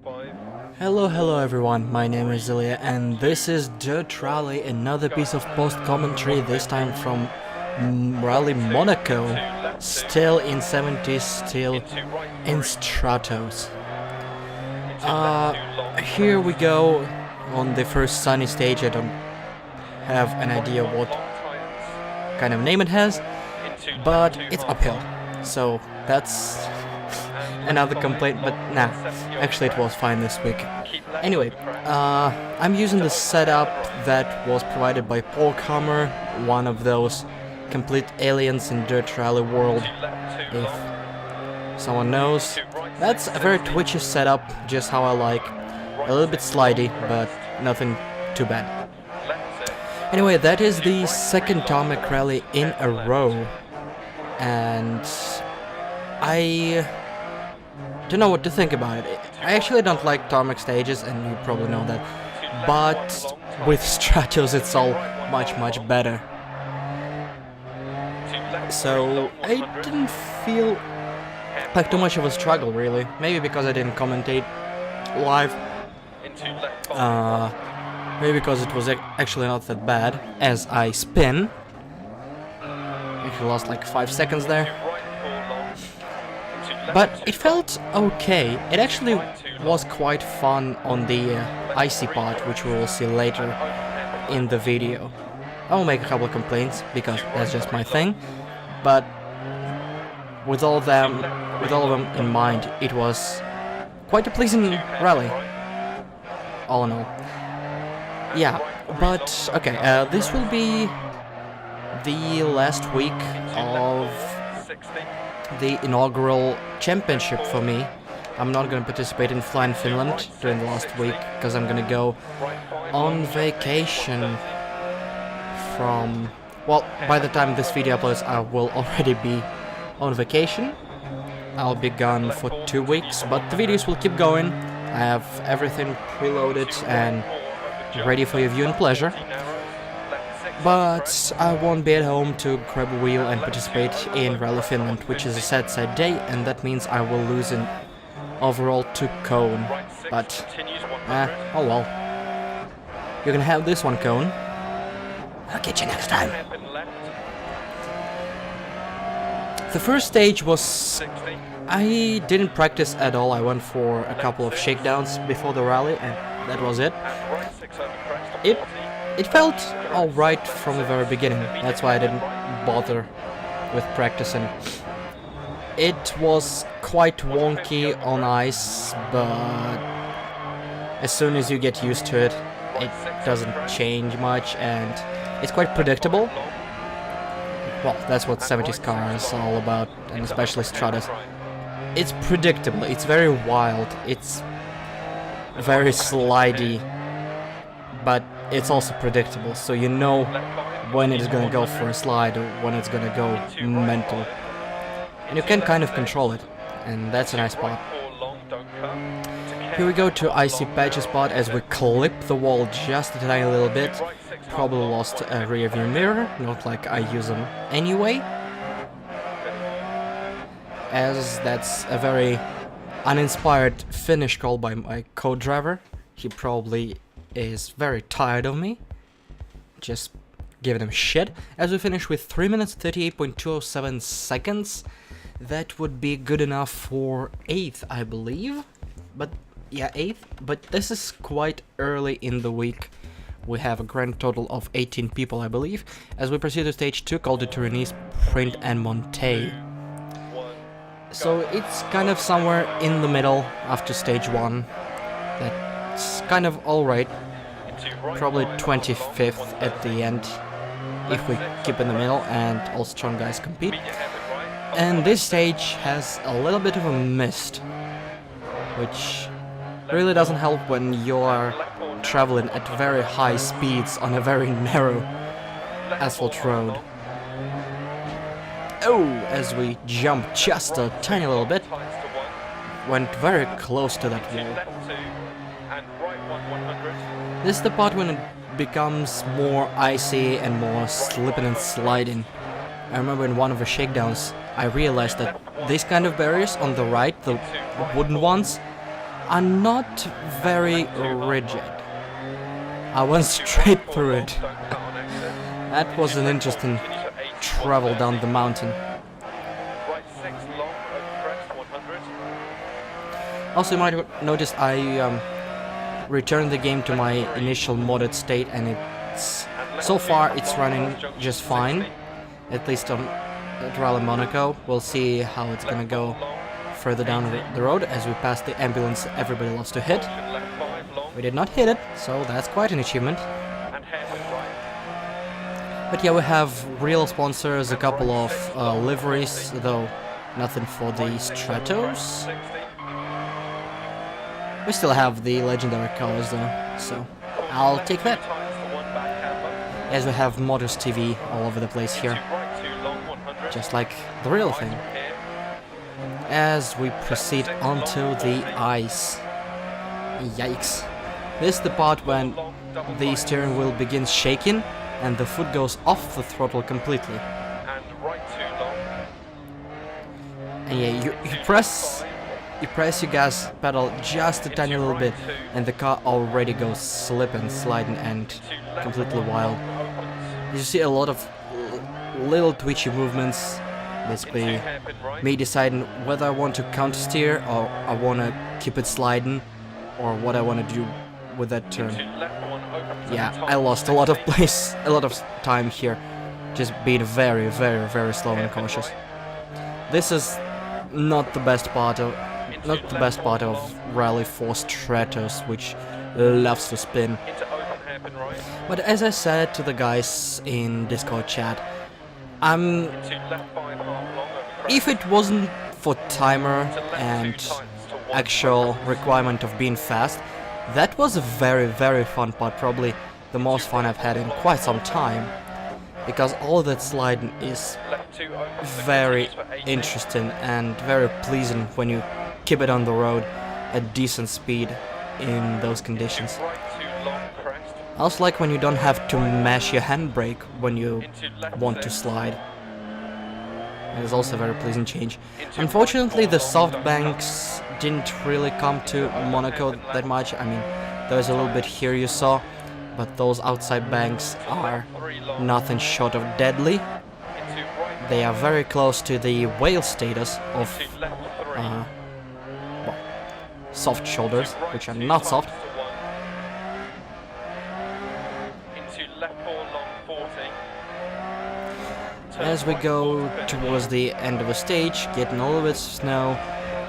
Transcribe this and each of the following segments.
Hello everyone, my name is Ilya and this is DiRT Rally, another piece of post-commentary, this time from Rally Monaco, still in 70s, still in Stratos. Here we go on the first sunny stage. I don't have an idea what kind of name it has, but it's uphill, so that's another complaint, but nah, actually it was fine this week. Anyway, I'm using the setup that was provided by Hammer, one of those complete aliens in DiRT Rally world, if someone knows. That's a very twitchy setup, just how I like. A little bit slidey, but nothing too bad. Anyway, that is the second tarmac rally in a row, and I don't know what to think about it. I actually don't like tarmac stages, and you probably know that, but with Stratos it's all much better. So I didn't feel like too much of a struggle, really. Maybe because I didn't commentate live. Maybe because it was actually not that bad, as I spin. Actually lost like 5 seconds there. But it felt okay. It actually was quite fun on the icy part, which we will see later in the video. I will make a couple of complaints, because that's just my thing. But with all of them in mind, it was quite a pleasing rally, all in all. Yeah, but okay, this will be the last week of the inaugural championship for me. I'm not gonna participate in Fly in Finland during the last week, because I'm gonna go on vacation from... Well, by the time this video uploads, I will already be on vacation. I'll be gone for 2 weeks, but the videos will keep going. I have everything preloaded and ready for your viewing pleasure. But I won't be at home to grab a wheel and participate in Rally Finland, which is a sad day, and that means I will lose an overall to Cone. But, oh well. You can have this one, Cone. I'll get you next time. The first stage was... I didn't practice at all. I went for a couple of shakedowns before the rally, and that was it. It felt alright from the very beginning. That's why I didn't bother with practicing. It was quite wonky on ice, but as soon as you get used to it, it doesn't change much, and it's quite predictable. Well, that's what 70s cars are all about, and especially Stratos. It's predictable, it's very wild, it's very slidey, but it's also predictable, so you know when it's gonna go for a slide or when it's gonna go mental. And you can kind of control it, and that's a nice part. Here we go to icy patches spot as we clip the wall just a tiny little bit. Probably lost a rear view mirror, not like I use them anyway, as that's a very uninspired finish call by my co-driver. He probably is very tired of me, just giving him shit. As we finish with 3 minutes 38.207 seconds, that would be good enough for 8th, I believe. But yeah, 8th, but this is quite early in the week. We have a grand total of 18 people, I believe, as we proceed to stage 2 called the Turinese Print and Monte. So it's kind of somewhere in the middle after stage 1. That's kind of alright. Probably 25th at the end, if we keep in the middle and all strong guys compete. And this stage has a little bit of a mist, which really doesn't help when you are traveling at very high speeds on a very narrow asphalt road. Oh, as we jump just a tiny little bit, went very close to that wall. This is the part when it becomes more icy and more slipping and sliding. I remember in one of the shakedowns I realized that these kind of barriers on the right, the wooden ones, are not very rigid. I went straight through it. That was an interesting travel down the mountain. Also, you might have noticed I returned the game to my initial modded state, and so far it's running just fine, at least on Rally Monaco. We'll see how it's gonna go further down the road as we pass the ambulance everybody loves to hit. We did not hit it, so that's quite an achievement. But yeah, we have real sponsors, a couple of liveries, though nothing for the Stratos. We still have the legendary cars though, so I'll take that. As we have Motors TV all over the place here, just like the real thing. As we proceed onto the ice. Yikes. This is the part when the steering wheel begins shaking and the foot goes off the throttle completely. And yeah, you press your gas pedal just a tiny little bit and the car already goes slipping, sliding and completely wild. You see a lot of little twitchy movements, basically me deciding whether I want to counter steer or I want to keep it sliding or what I want to do with that turn. Yeah, I lost a lot of time here, just being very, very, very slow and cautious. This is not the best part of Rally 4 Stratos, which loves to spin. But as I said to the guys in Discord chat, if it wasn't for timer and actual requirement of being fast, that was a very, very fun part, probably the most fun I've had in quite some time, because all that sliding is very interesting and very pleasant when you keep it on the road at decent speed in those conditions. I also like when you don't have to mash your handbrake when you want to slide. It's also a very pleasant change. Unfortunately, the soft banks didn't really come to Monaco that much. I mean, there's a little bit here you saw, but those outside banks are nothing short of deadly. They are very close to the whale status of well, soft shoulders, which are not soft. As we go towards the end of the stage, getting a little bit of snow,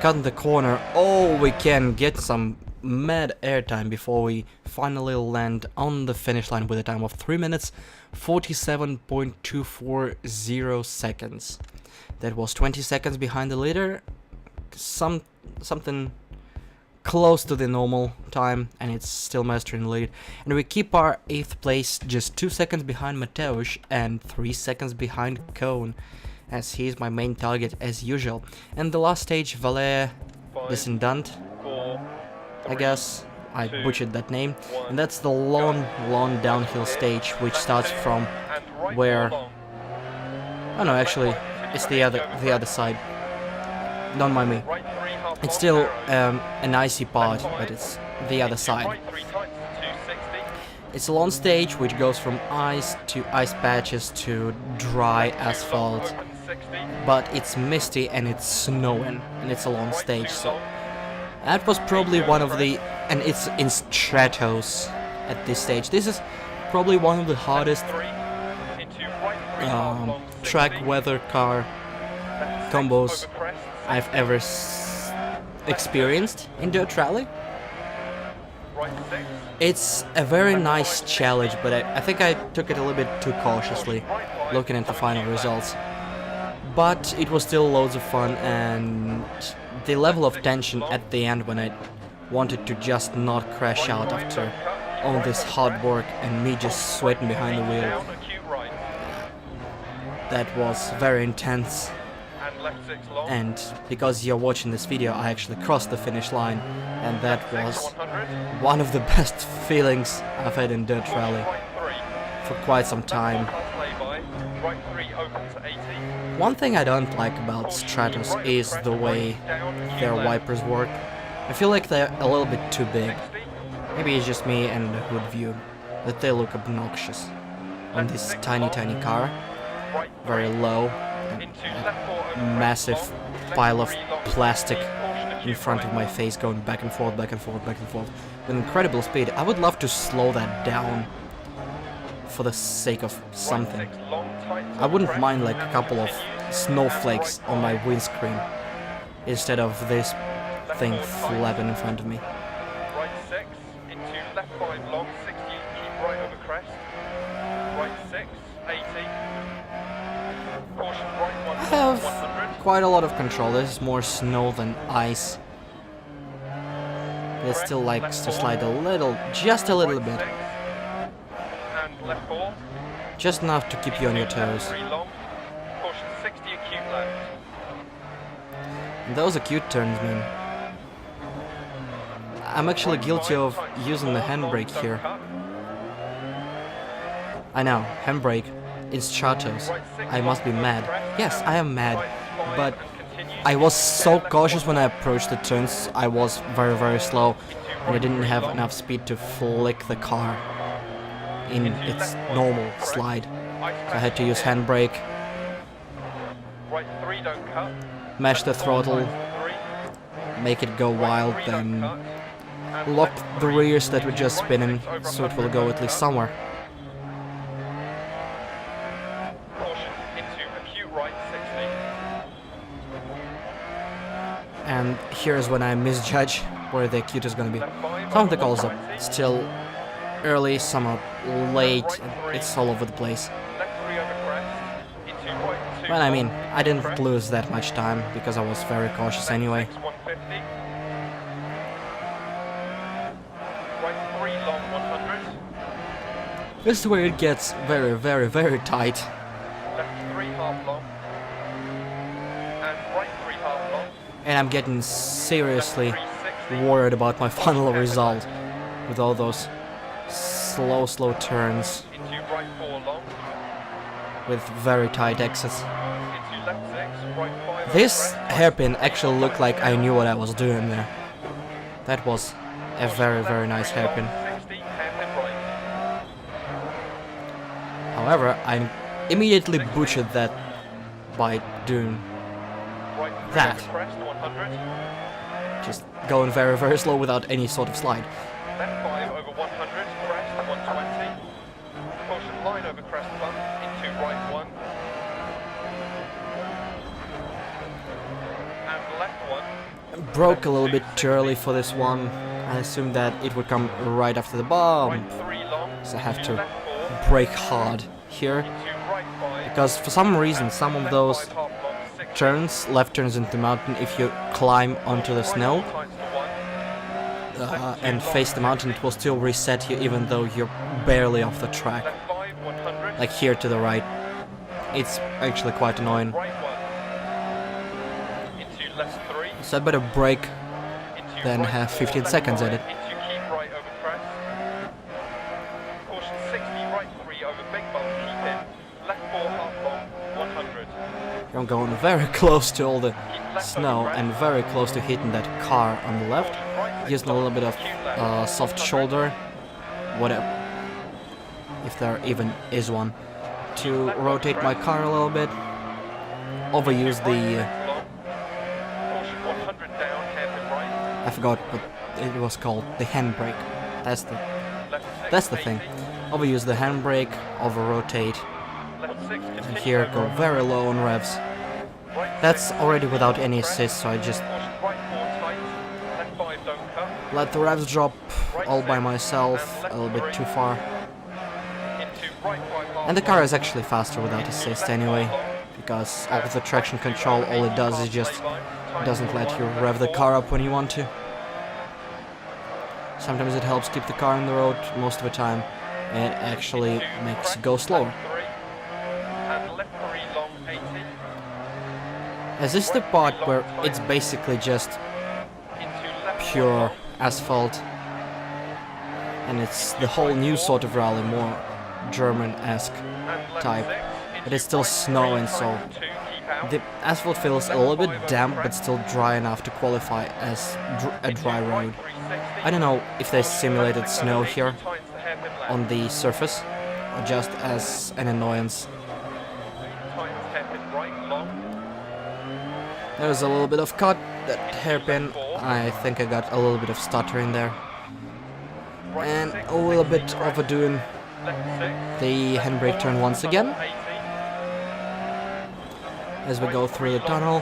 cutting the corner, oh, we can get some mad airtime before we finally land on the finish line with a time of 3 minutes 47.240 seconds. That was 20 seconds behind the leader, something close to the normal time, and it's still mastering the lead. And we keep our 8th place just 2 seconds behind Mateusz and 3 seconds behind Cone, as he's my main target as usual. And the last stage, Valais Descendant, I guess I butchered that name, and that's the long downhill stage, which starts from where, oh no, actually it's the other side, don't mind me. It's still an icy part, but it's the other side. It's a long stage which goes from ice to ice patches to dry asphalt, but it's misty and it's snowing, and it's a long stage, so that was probably one of the, and it's in Stratos at this stage. This is probably one of the hardest track weather car combos I've ever experienced in Dirt Rally. It's a very nice challenge, but I think I took it a little bit too cautiously, looking at the final results. But it was still loads of fun, and the level of tension at the end when I wanted to just not crash out after all this hard work and me just sweating behind the wheel, that was very intense. And because you're watching this video, I actually crossed the finish line, and that was one of the best feelings I've had in Dirt Rally for quite some time. One thing I don't like about Stratos is the way their wipers work. I I feel like they're a little bit too big. Maybe it's just me and the hood view, that they look obnoxious on this tiny car, very low, and a massive pile of plastic in front of my face going back and forth with incredible speed. I would love to slow that down for the sake of something. I wouldn't mind like a couple of snowflakes on my windscreen instead of this thing flapping in front of me. Right 6, into left 5 long, 60, keep right over crest. Right 6, 80. Caution right 1, I have 100. quite a lot of control. This is more snow than ice. It still likes to slide a little, just a little bit. And left 4. Just enough to keep you on your toes. 3 long. Caution 60 acute left. And those acute turns, man. I'm actually guilty of using the handbrake here. I know, handbrake in Stratos. I must be mad. Yes, I am mad. But I was so cautious when I approached the turns. I was very slow. And I didn't have enough speed to flick the car in its normal slide. So I had to use handbrake. Right 3, don't cut. Mash the throttle. Make it go wild, then lock the rears that were just spinning, so it will go at least somewhere. Caution into acute right 60. And here's when I misjudge where the acute is gonna be. Some of the calls are still early, some are late, it's all over the place. Left 3 over crest. Into right 2. Well, I mean, I didn't lose that much time because I was very cautious anyway. 6, 150. Right 3 long 100. This is where it gets very tight. Left 3 half long. And right 3 half long. And I'm getting seriously worried about my final result with all those slow turns Into right 4 long. with very tight exits. Into left 6, right 5. This hairpin actually looked like I knew what I was doing there. That was a very nice hairpin. 60, hairpin right. However, I immediately butchered that by doing Right 3 that. over crest 100. Just going very slow without any sort of slide. Left 5 over 100, crest 120. Caution line over crest bump, into right 1. And left 1. Broke a little bit too early for this one. I assumed that it would come right after the bomb, Right 3 long. so I have into to left 4. brake hard here. Into right 5. Because for some reason, some of Left those 5 half long, 60. turns, left turns into the mountain, if you climb onto the snow Times to 1. and face the mountain, it will still reset you even though you're barely off the track. Left 5, 100. Like here to the right. It's actually quite annoying. Right 1. Into left 3. So I better brake, Into then right have 4, 15 left seconds 5, at it. Into keep right over crest. Caution 60, right 3 over big bump, keep in. Left 4 half long, 100. I'm going very close to all the Keep left snow over crest. and very close to hitting that car on the left. Caution right 6 Using a little bit of acute left, soft 100. shoulder, whatever, if there even is one, to rotate my car a little bit. Overuse Right the, 6 long. Caution 100 down, hairpin right. I forgot what it was called, the handbrake. That's the Left 6, That's the thing. 80. Overuse the handbrake, over-rotate, Left 6, and continue here over go on very low on revs. right That's 6, already without any crest. assist, so I just Caution right 4 tight. Left 5 don't cut. let the revs drop Right all by 6, myself, and a little bit left too 3. far. Into right 5 half And the car long. is actually faster without Into assist left anyway, half long. because all of the traction Right 2 control, over all it 80 does is half just straight line. Tight doesn't let you 1, rev the left car 4. up when you want to. Sometimes it helps keep the car on the road, most of the time it actually Into makes crest, it go slower. left 3. And left 3 long 80. As this is the part where it's basically just Into left 4 pure long. asphalt, and it's the whole new sort of rally, more German-esque And left type. 6. But it's still snowing, so keep out. The asphalt feels a little bit damp, but still dry enough to qualify as a dry road. I don't know if they simulated snow here on the surface, or just as an annoyance. There's a little bit of cut, that hairpin. I think I got a little bit of stuttering there. And a little bit overdoing the handbrake turn once again. As we go through the tunnel,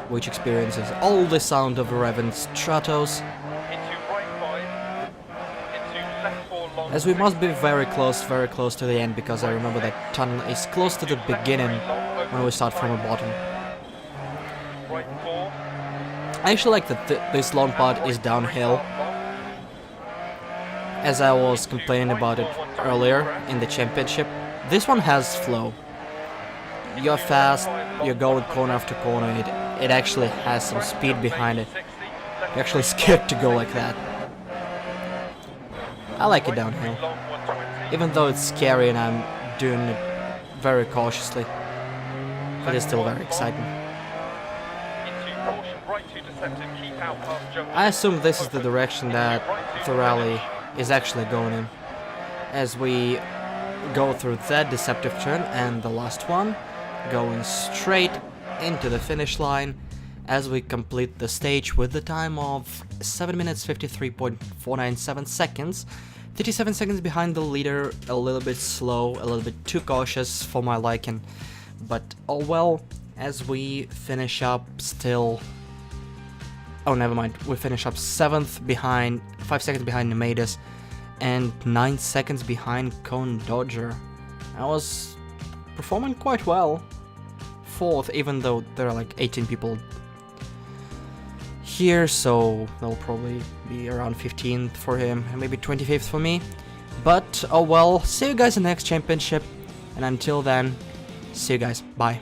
which experiences all the sound of Revan Stratos. As we must be very close to the end, because I remember that tunnel is close to the beginning when we start from the bottom. I actually like that this long part is downhill, as I was complaining about it earlier in the championship. This one has flow. You're fast, you're going corner after corner, it actually has some speed behind it. You're actually scared to go like that. I like it downhill, even though it's scary and I'm doing it very cautiously. It is still very exciting. I assume this is the direction that the rally is actually going in, as we go through that deceptive turn and the last one, going straight into the finish line as we complete the stage with the time of 7 minutes 53.497 seconds, 37 seconds behind the leader, a little bit slow, a little bit too cautious for my liking, but oh well, as we finish up still... Oh, never mind. We finish up 7th behind, 5 seconds behind Nemedas, and 9 seconds behind Cone Dodger. I was performing quite well. 4th, even though there are like 18 people here, so there'll probably be around 15th for him, and maybe 25th for me. But, oh well, see you guys in the next championship, and until then, see you guys, bye.